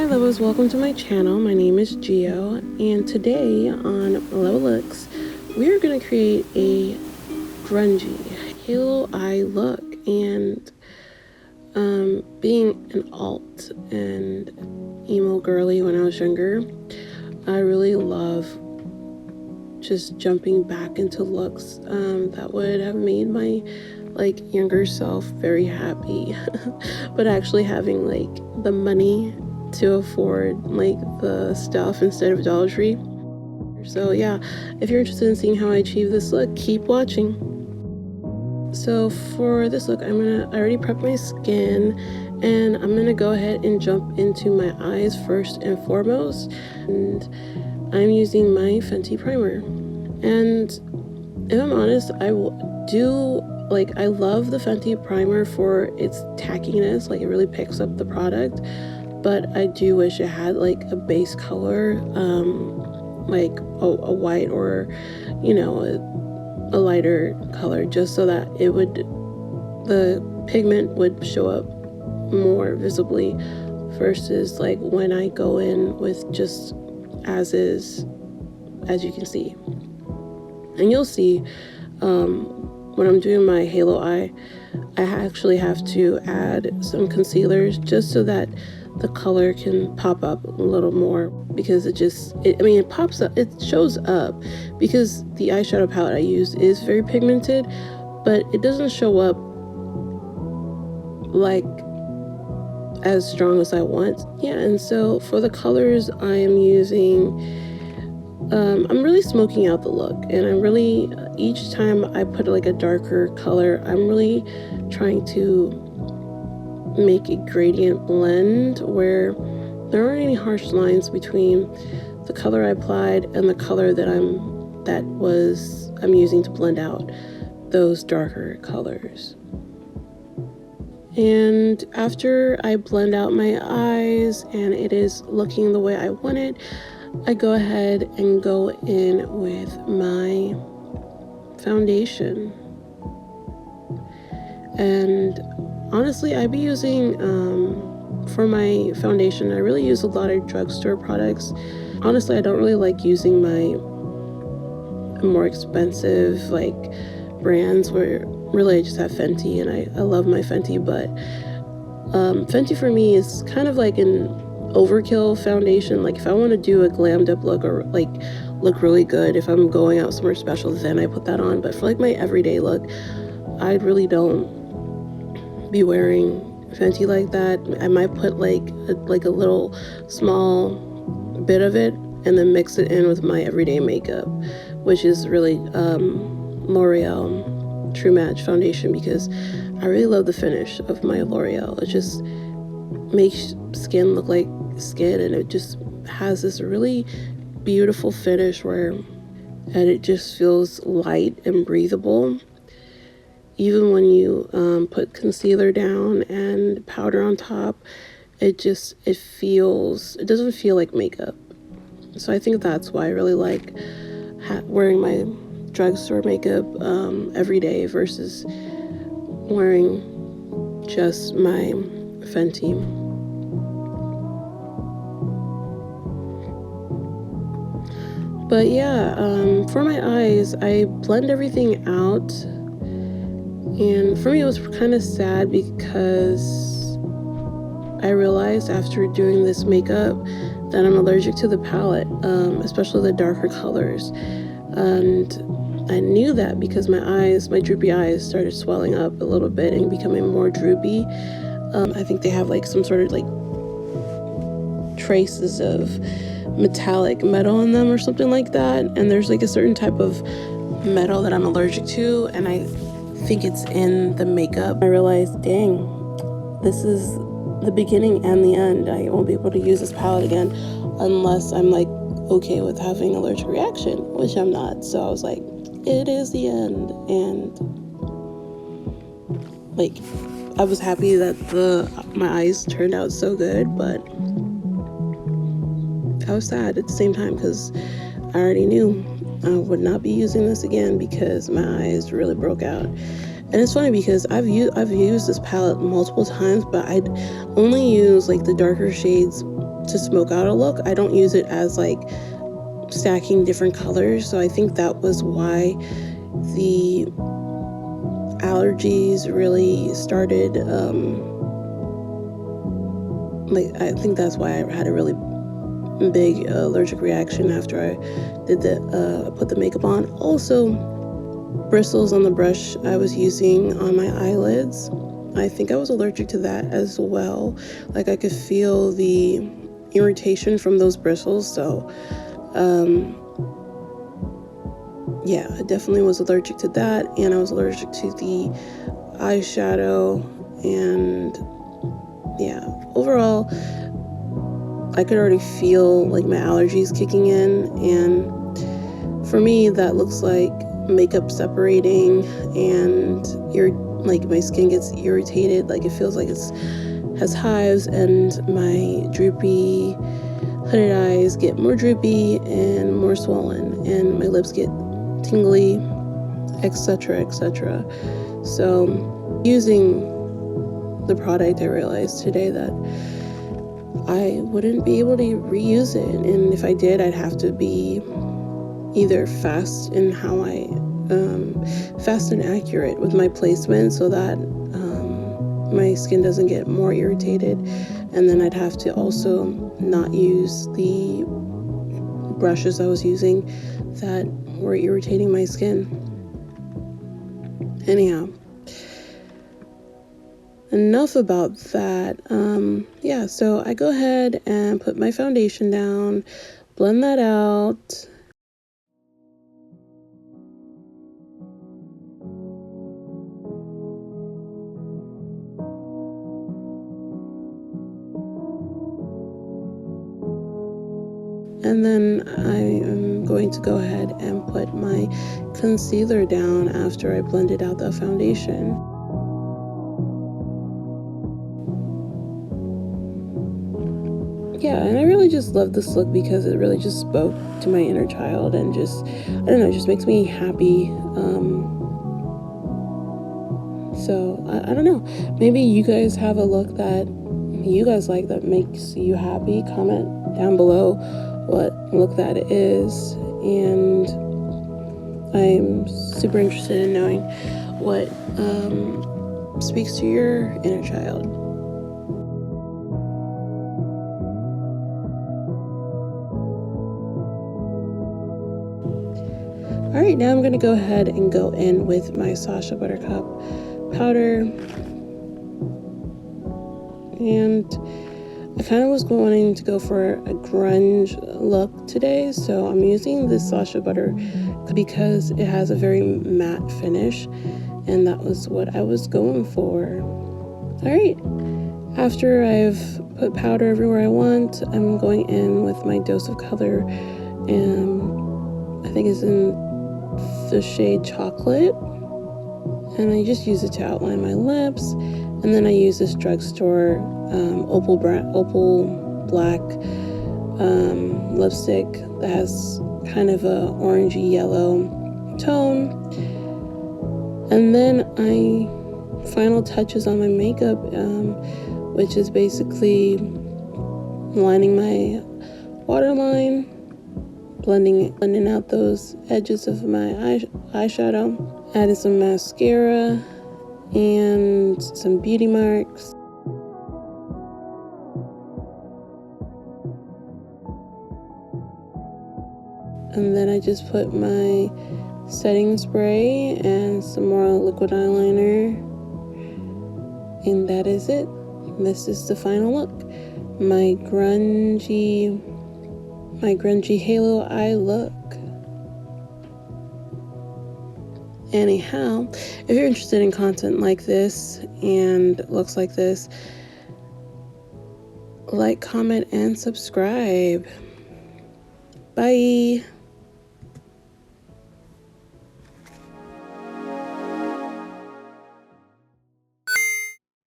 Hi lovers, welcome to my channel. My name is Gio, and today on LEWA Looks, we are going to create a grungy halo eye look. And being an alt and emo girly when I was younger, I really love just jumping back into looks that would have made my younger self very happy but actually having the money to afford the stuff instead of Dollar Tree. So yeah, if you're interested in seeing how I achieve this look, keep watching. So for this look, I already prepped my skin, and I'm gonna go ahead and jump into my eyes first and foremost. And I'm using my Fenty primer. And if I'm honest, I love the Fenty primer for its tackiness, it really picks up the product, but I do wish it had a base color, a white or a lighter color, just so that the pigment would show up more visibly versus when I go in with just as is, as you can see. And you'll see when I'm doing my halo eye, I actually have to add some concealers just so that the color can pop up a little more, because it pops up, it shows up because the eyeshadow palette I use is very pigmented, but it doesn't show up as strong as I want. Yeah, and so for the colors I am using, I'm really smoking out the look, and I'm really, each time I put a darker color, I'm really trying to make a gradient blend where there aren't any harsh lines between the color I applied and the color that I'm using to blend out those darker colors. And after I blend out my eyes and it is looking the way I want it, I go ahead and go in with my foundation. And honestly, I'd be using, for my foundation, I really use a lot of drugstore products. Honestly, I don't really like using my more expensive brands, where really I just have Fenty, and I love my Fenty, but Fenty for me is kind of like an overkill foundation. If I want to do a glammed up look or look really good, if I'm going out somewhere special, then I put that on. But for my everyday look, I really don't be wearing Fenty like that. I might put a little small bit of it and then mix it in with my everyday makeup, which is really L'Oreal True Match foundation, because I really love the finish of my L'Oreal. It just makes skin look like skin, and it just has this really beautiful finish and it just feels light and breathable. Even when you put concealer down and powder on top, it doesn't feel like makeup. So I think that's why I really like wearing my drugstore makeup every day versus wearing just my Fenty. But yeah, for my eyes, I blend everything out. And for me, it was kind of sad because I realized after doing this makeup that I'm allergic to the palette, especially the darker colors. And I knew that because my droopy eyes started swelling up a little bit and becoming more droopy. I think they have some sort of traces of metallic metal in them or something like that. And there's a certain type of metal that I'm allergic to, and I think it's in the makeup. I realized, dang, this is the beginning and the end. I won't be able to use this palette again unless I'm okay with having an allergic reaction, which I'm not. So I was like, it is the end. And I was happy that my eyes turned out so good, but I was sad at the same time because I already knew I would not be using this again because my eyes really broke out. And it's funny because I've used this palette multiple times, but I'd only use the darker shades to smoke out a look. I don't use it as like stacking different colors, so I think that was why the allergies really started. Like, I think that's why I had a really big allergic reaction after I did put the makeup on. Also, bristles on the brush I was using on my eyelids, I think I was allergic to that as well. Like, I could feel the irritation from those bristles. So yeah, I definitely was allergic to that, and I was allergic to the eyeshadow. And yeah, overall I could already feel like my allergies kicking in, and for me that looks like makeup separating, and like my skin gets irritated, like it feels like it's has hives, and my droopy hooded eyes get more droopy and more swollen, and my lips get tingly, etc., etc. So using the product, I realized today that I wouldn't be able to reuse it, and if I did, I'd have to be either fast in how I fast and accurate with my placement, so that my skin doesn't get more irritated, and then I'd have to also not use the brushes I was using that were irritating my skin. Anyhow, enough about that. Yeah, so I go ahead and put my foundation down, blend that out. And then I am going to go ahead and put my concealer down after I blended out the foundation. Yeah, and I really just love this look because it really just spoke to my inner child, and just, I don't know, it just makes me happy. So I don't know, maybe you guys have a look that you guys like that makes you happy. Comment down below what look that is, and I'm super interested in knowing what speaks to your inner child. All right, now I'm going to go ahead and go in with my Sacha Buttercup powder, and I kind of was wanting to go for a grunge look today, so I'm using this Sacha Butter because it has a very matte finish, and that was what I was going for. All right, after I've put powder everywhere I want, I'm going in with my dose of color, and I think it's in the shade Chocolate, and I just use it to outline my lips. And then I use this drugstore opal black lipstick that has kind of a orangey yellow tone. And then final touches on my makeup, which is basically lining my waterline, blending out those edges of my eyeshadow, added some mascara and some beauty marks. And then I just put my setting spray and some more liquid eyeliner, and that is it. This is the final look. My grungy Halo Eye look. Anyhow, if you're interested in content like this and looks like this, like, comment, and subscribe. Bye.